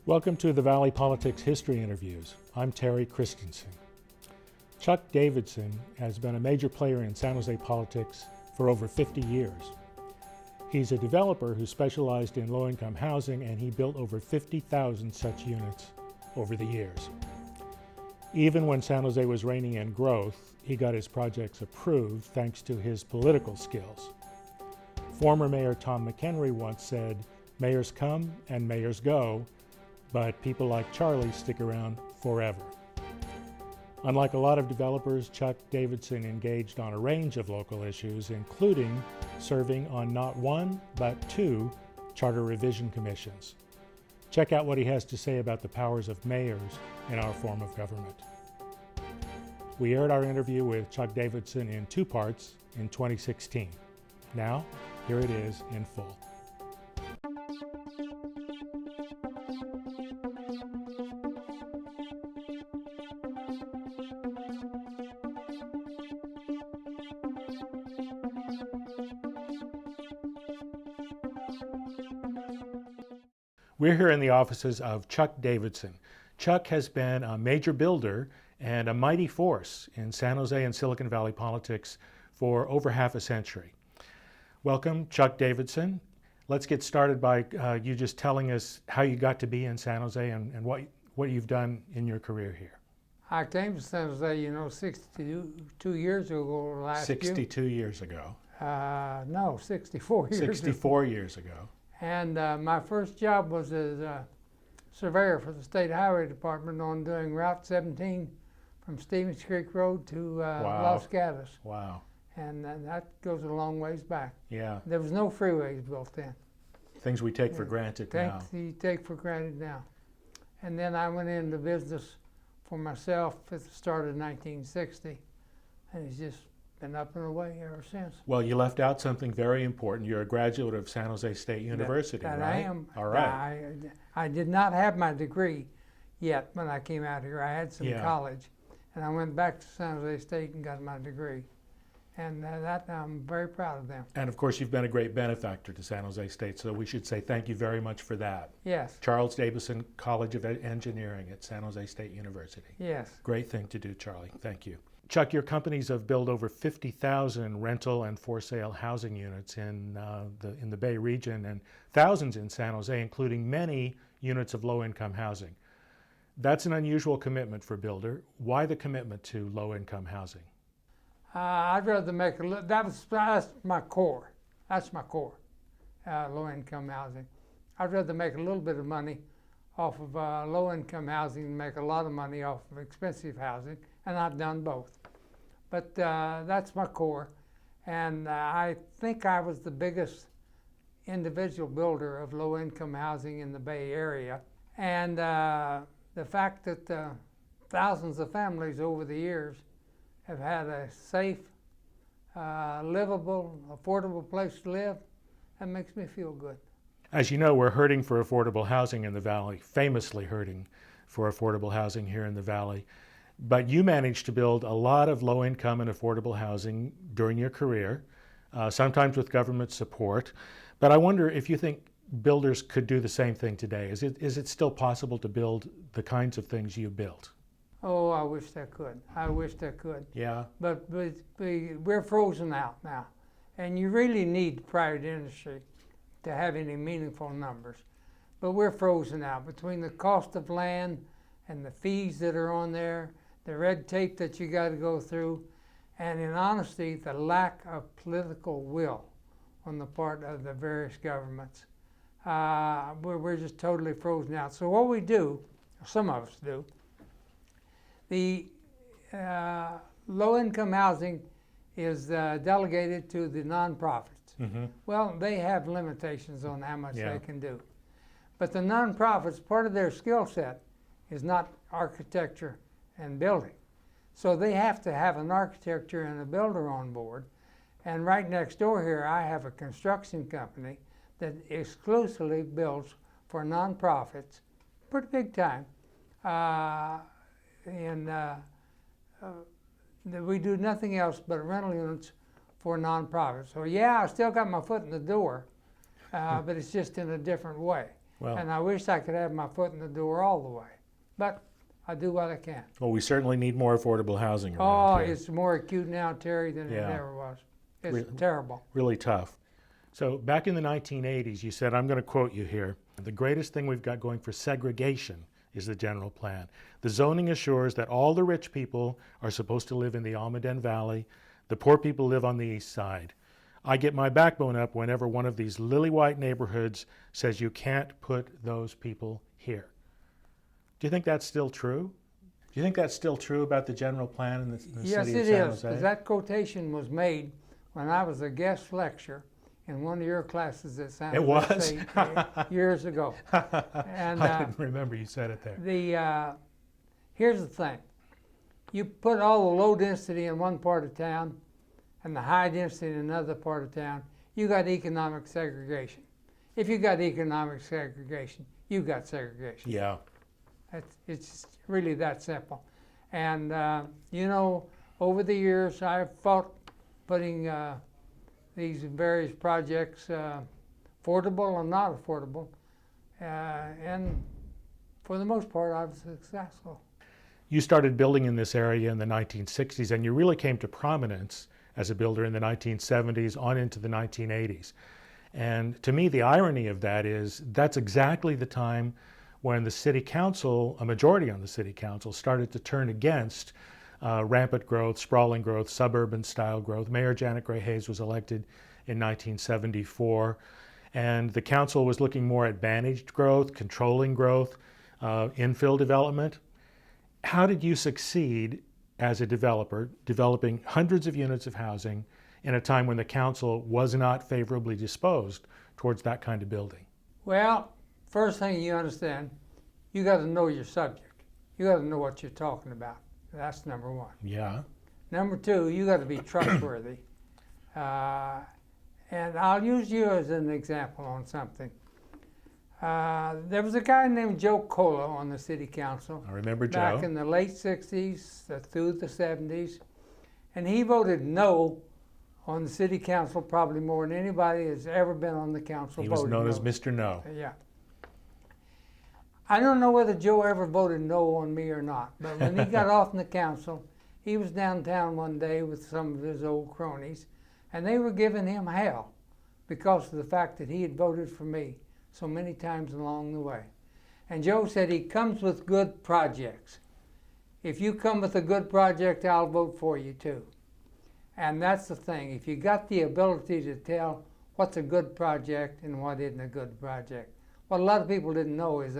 Welcome to the Valley Politics History Interviews. I'm Terry Christensen. Chuck Davidson has been a major player in San Jose politics for over 50 years. He's a developer who specialized in low-income housing, and he built over 50,000 such units over the years. Even when San Jose was reigning in growth, he got his projects approved thanks to his political skills. Former Mayor Tom McHenry once said, "Mayors come and mayors go, but people like Charlie stick around forever." Unlike a lot of developers, Chuck Davidson engaged on a range of local issues, including serving on not one, but two charter revision commissions. Check out what he has to say about the powers of mayors in our form of government. We aired our interview with Chuck Davidson in two parts in 2016. Now, here it is in full. We're here in the offices of Chuck Davidson. Chuck has been a major builder and a mighty force in San Jose and Silicon Valley politics for over half a century. Welcome, Chuck Davidson. Let's get started by you just telling us how you got to be in San Jose and what you've done in your career here. I came to San Jose, 62 years ago last year. 62 years ago. No, 64 years 64 years ago. And my first job was as a surveyor for the State Highway Department on doing Route 17 from Stevens Creek Road to Los Gatos. Wow. And that goes a long ways back. Yeah. There was no freeways built then. Things we take for granted now. You take for granted now. And then I went into business for myself at the start of 1960, and it's just been up and away ever since. Well, you left out something very important. You're a graduate of San Jose State University, that right? I am. All right. I did not have my degree yet when I came out here. I had some college, and I went back to San Jose State and got my degree. And that I'm very proud of them. And of course, you've been a great benefactor to San Jose State, so we should say thank you very much for that. Yes. Charles Davidson College of Engineering at San Jose State University. Yes. Great thing to do, Charlie. Thank you. Chuck, your companies have built over 50,000 rental and for-sale housing units in the Bay region, and thousands in San Jose, including many units of low-income housing. That's an unusual commitment for a builder. Why the commitment to low-income housing? I'd rather make that's my core. That's my core, low-income housing. I'd rather make a little bit of money off of low-income housing than make a lot of money off of expensive housing, and I've done both. But that's my core, and I think I was the biggest individual builder of low-income housing in the Bay Area. And the fact that thousands of families over the years have had a safe, livable, affordable place to live, that makes me feel good. As you know, we're hurting for affordable housing in the Valley, famously hurting for affordable housing here in the Valley. But you managed to build a lot of low-income and affordable housing during your career, sometimes with government support. But I wonder if you think builders could do the same thing today. Is it still possible to build the kinds of things you built? Oh, I wish they could. I wish they could. Yeah. But we're frozen out now. And you really need private industry to have any meaningful numbers. But we're frozen out between the cost of land and the fees that are on there, the red tape that you got to go through, and in honesty, the lack of political will on the part of the various governments. We're just totally frozen out. So what we do, some of us do, the low-income housing is delegated to the nonprofits. Mm-hmm. Well, they have limitations on how much they can do. But the nonprofits, part of their skill set is not architecture and building. So they have to have an architecture and a builder on board. And right next door here, I have a construction company that exclusively builds for nonprofits, pretty big time. We do nothing else but rental units for nonprofits. So yeah, I still got my foot in the door, but it's just in a different way. Well, And I wish I could have my foot in the door all the way. But I do what I can. well, we certainly need more affordable housing Oh, around here. it's more acute now, Terry, than it Yeah. ever was. It's Re- terrible. Really tough. So back in the 1980s, you said, I'm going to quote you here, the greatest thing we've got going for segregation is the general plan. The zoning assures that all the rich people are supposed to live in the Almaden Valley. The poor people live on the east side. I get my backbone up whenever one of these lily-white neighborhoods says you can't put those people here. Do you think that's still true? Do you think that's still true about the general plan in the Yes, city of it San is, Jose? because that quotation was made when I was a guest lecturer in one of your classes at San It Jose was? State years ago. And I didn't remember you said it there. here's the thing. You put all the low density in one part of town and the high density in another part of town, you got economic segregation. If you got economic segregation, you got segregation. Yeah. It's really that simple. And, you know, over the years, I've fought putting these various projects, affordable and not affordable, and for the most part, I was successful. You started building in this area in the 1960s, and you really came to prominence as a builder in the 1970s on into the 1980s. And to me, the irony of that is that's exactly the time when the city council, a majority on the city council, started to turn against rampant growth, sprawling growth, suburban style growth. Mayor Janet Gray Hayes was elected in 1974, and the council was looking more at managed growth, controlling growth, infill development. How did you succeed as a developer, developing hundreds of units of housing in a time when the council was not favorably disposed towards that kind of building? Well, first thing you understand, you got to know your subject. You got to know what you're talking about. That's number one. Yeah. Number two, you got to be trustworthy. And I'll use you as an example on something. There was a guy named Joe Cola on the city council. I remember Joe. Back in the late 60s through the 70s. And he voted no on the city council probably more than anybody has ever been on the council. He was known no. as Mr. No. Yeah. I don't know whether Joe ever voted no on me or not, but when he got off in the council, he was downtown one day with some of his old cronies, and they were giving him hell because of the fact that he had voted for me so many times along the way. And Joe said he comes with good projects. If you come with a good project, I'll vote for you too. And that's the thing. If you got the ability to tell what's a good project and what isn't a good project. What a lot of people didn't know is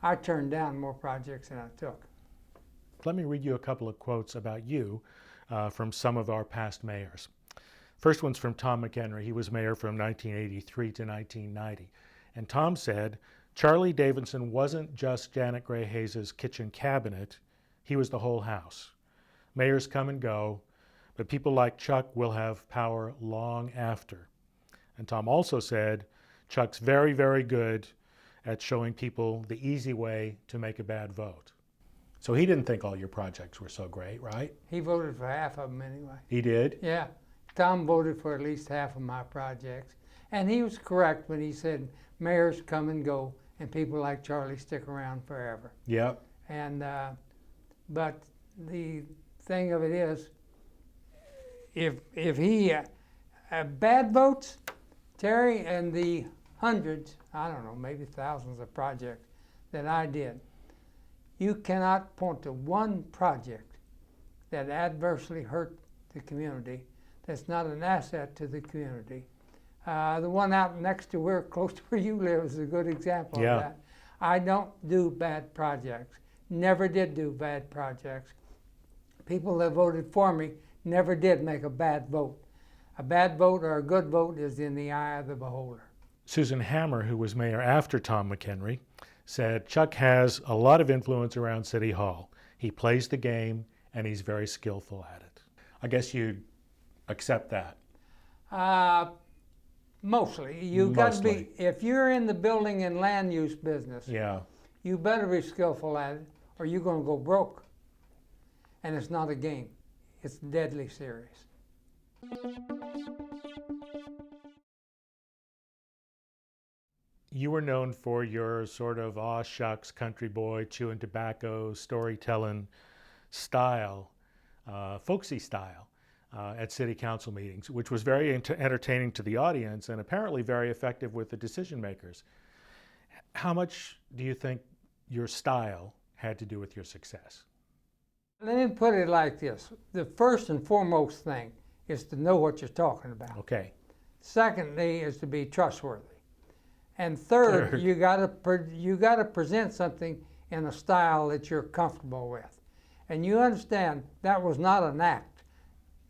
I turned down more projects than I took. Let me read you a couple of quotes about you from some of our past mayors. First one's from Tom McHenry. He was mayor from 1983 to 1990. And Tom said, Charlie Davidson wasn't just Janet Gray Hayes' kitchen cabinet, he was the whole house. Mayors come and go, but people like Chuck will have power long after. And Tom also said, Chuck's very, very good at showing people the easy way to make a bad vote. So he didn't think all your projects were so great, right? He voted for half of them anyway. He did? Yeah. Tom voted for at least half of my projects. And he was correct when he said mayors come and go and people like Charlie stick around forever. Yep. And but the thing of it is, if he bad votes, Terry, and the hundreds, I don't know, maybe thousands of projects that I did, you cannot point to one project that adversely hurt the community that's not an asset to the community. The one out next to where, close to where you live, is a good example of that. I don't do bad projects. Never did do bad projects. People that voted for me never did make a bad vote. A bad vote or a good vote is in the eye of the beholder. Susan Hammer, who was mayor after Tom McHenry, said Chuck has a lot of influence around City Hall. He plays the game and he's very skillful at it. I guess you'd accept that. Mostly. You got to be, if you're in the building and land use business, you better be skillful at it or you're going to go broke. And it's not a game. It's deadly serious. You were known for your sort of aw shucks country boy chewing tobacco storytelling style, folksy style, at city council meetings, which was very entertaining to the audience and apparently very effective with the decision makers. How much do you think your style had to do with your success? Let me put it like this. The first and foremost thing is to know what you're talking about. Okay. Secondly is to be trustworthy. And third, you gotta present something in a style that you're comfortable with. And you understand that was not an act.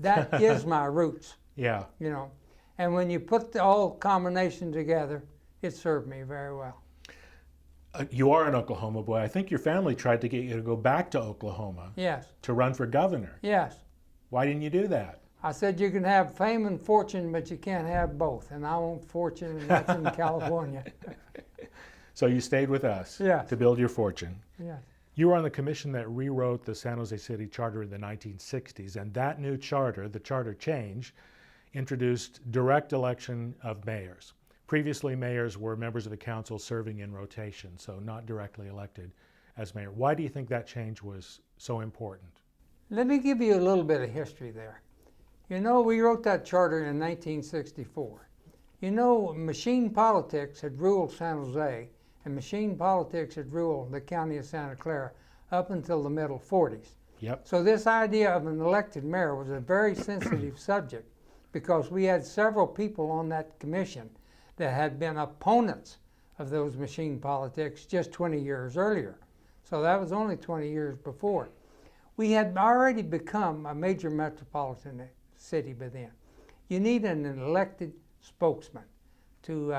That is my roots. Yeah. You know. And when you put the whole combination together, it served me very well. You are an Oklahoma boy. I think your family tried to get you to go back to Oklahoma. Yes. To run for governor. Yes. Why didn't you do that? I said you can have fame and fortune, but you can't have both. And I want fortune, and that's in California. So you stayed with us. Yes. To build your fortune. Yes. You were on the commission that rewrote the San Jose City Charter in the 1960s, and that new charter, the charter change, introduced direct election of mayors. Previously, mayors were members of the council serving in rotation, so not directly elected as mayor. Why do you think that change was so important? Let me give you a little bit of history there. You know, we wrote that charter in 1964. You know, machine politics had ruled San Jose, and machine politics had ruled the county of Santa Clara up until the middle 40s. Yep. So this idea of an elected mayor was a very sensitive subject because we had several people on that commission that had been opponents of those machine politics just 20 years earlier. So that was only 20 years before. We had already become a major metropolitan city by then. You need an elected spokesman to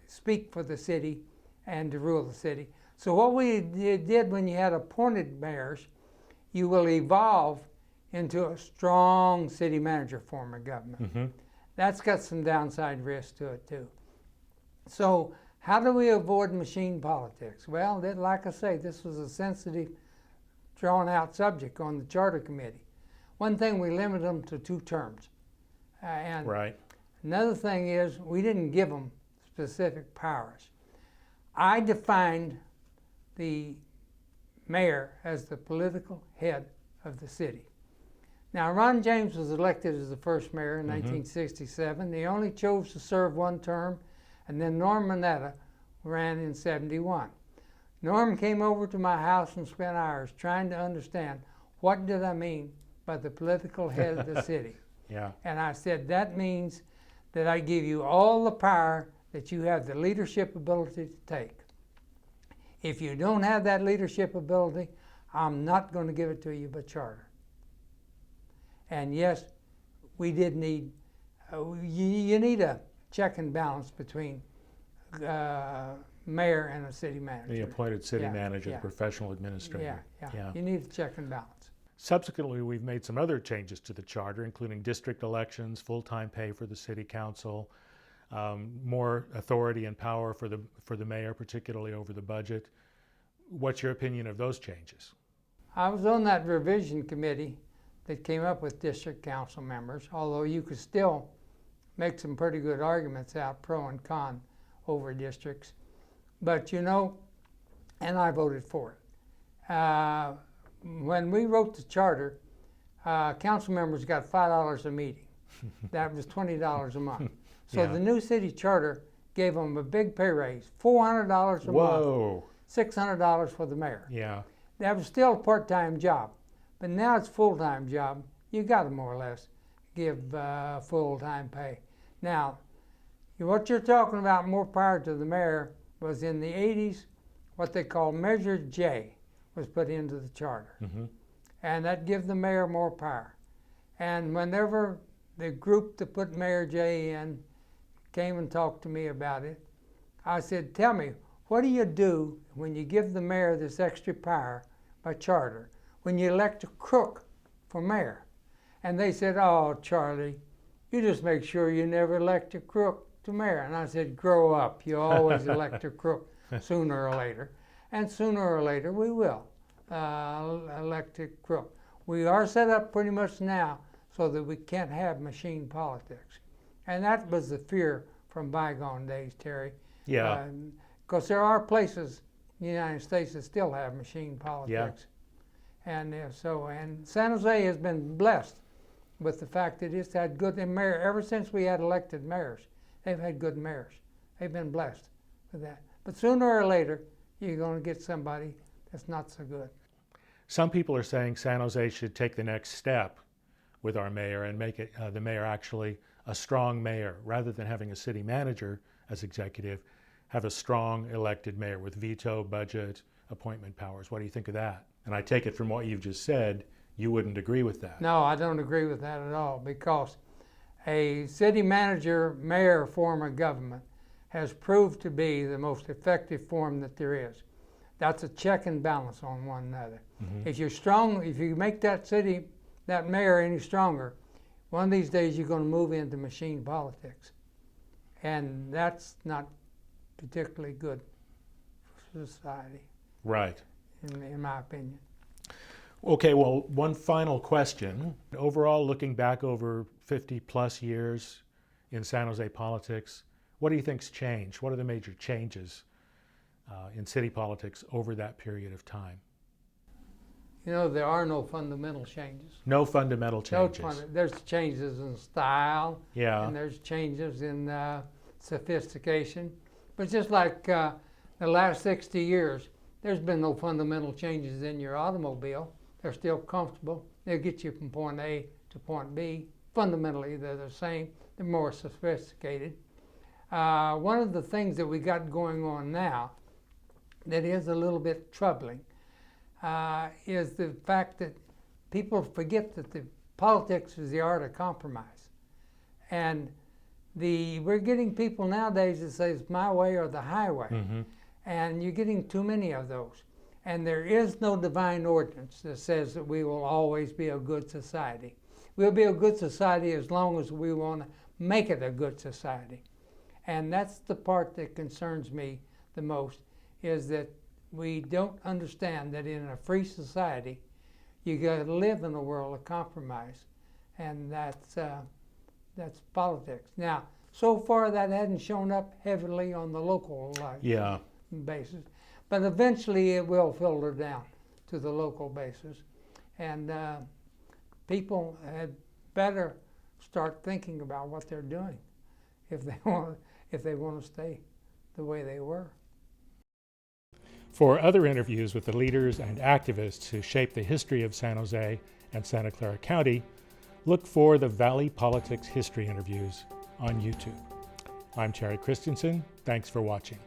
speak for the city and to rule the city. So what we did when you had appointed mayors, you will evolve into a strong city manager form of government. Mm-hmm. That's got some downside risks to it too. So how do we avoid machine politics? Well, like I say, this was a sensitive, drawn out subject on the charter committee. One thing, we limited them to 2 terms. And right. Another thing is we didn't give them specific powers. I defined the mayor as the political head of the city. Now, Ron James was elected as the first mayor in 1967. He only chose to serve 1 term, and then Norm Mineta ran in 71. Norm came over to my house and spent hours trying to understand what did I mean by the political head of the city. Yeah. And I said, that means that I give you all the power that you have the leadership ability to take. If you don't have that leadership ability, I'm not going to give it to you by charter. And yes, we did need, you need a check and balance between mayor and a city manager. The appointed city manager, the professional administrator. Yeah. You need a check and balance. Subsequently, we've made some other changes to the charter, including district elections, full-time pay for the city council, more authority and power for the mayor, particularly over the budget. What's your opinion of those changes? I was on that revision committee that came up with district council members, although you could still make some pretty good arguments out, pro and con, over districts. But you know, and I voted for it. When we wrote the charter, council members got $5 a meeting. That was $20 a month. So the new city charter gave them a big pay raise, $400 a month, $600 for the mayor. Yeah. That was still a part-time job, but now it's a full-time job. You got to more or less give full-time pay. Now, what you're talking about, more power to the mayor, was in the 80s, what they call Measure J was put into the charter. Mm-hmm. And that gives the mayor more power. And whenever the group that put Mayor J in came and talked to me about it, I said, tell me, what do you do when you give the mayor this extra power by charter, when you elect a crook for mayor? And they said, oh, Charlie, you just make sure you never elect a crook to mayor. And I said, grow up. You always elect a crook sooner or later. And sooner or later we will elect a crook. We are set up pretty much now so that we can't have machine politics. And that was the fear from bygone days, Terry. Yeah. Because there are places in the United States that still have machine politics. Yeah. And San Jose has been blessed with the fact that it's had good mayor. Ever since we had elected mayors, they've had good mayors. They've been blessed with that. But sooner or later, you're going to get somebody that's not so good. Some people are saying San Jose should take the next step with our mayor and make it the mayor actually a strong mayor, rather than having a city manager as executive, have a strong elected mayor with veto, budget, appointment powers. What do you think of that? And I take it from what you've just said, you wouldn't agree with that. No, I don't agree with that at all, because a city manager mayor form of government has proved to be the most effective form that there is. That's a check and balance on one another. Mm-hmm. If you're strong, if you make that mayor any stronger, one of these days you're going to move into machine politics. And that's not particularly good for society. Right. In my opinion. Okay, well, one final question. Overall, looking back over 50 plus years in San Jose politics, what do you think's changed? What are the major changes in city politics over that period of time? You know, there are no fundamental changes. No fundamental changes. There's changes in style. Yeah. And there's changes in sophistication. But just like the last 60 years, there's been no fundamental changes in your automobile. They're still comfortable. They'll get you from point A to point B. Fundamentally, they're the same. They're more sophisticated. One of the things that we got going on now that is a little bit troubling is the fact that people forget that the politics is the art of compromise. And we're getting people nowadays that say it's my way or the highway. Mm-hmm. And you're getting too many of those. And there is no divine ordinance that says that we will always be a good society. We'll be a good society as long as we want to make it a good society. And that's the part that concerns me the most, is that we don't understand that in a free society, you got to live in a world of compromise. And that's politics. Now, so far that hadn't shown up heavily on the local basis. But eventually it will filter down to the local basis. And people had better start thinking about what they're doing if they want to stay the way they were. For other interviews with the leaders and activists who shaped the history of San Jose and Santa Clara County, look for the Valley Politics History Interviews on YouTube. I'm Terry Christensen. Thanks for watching.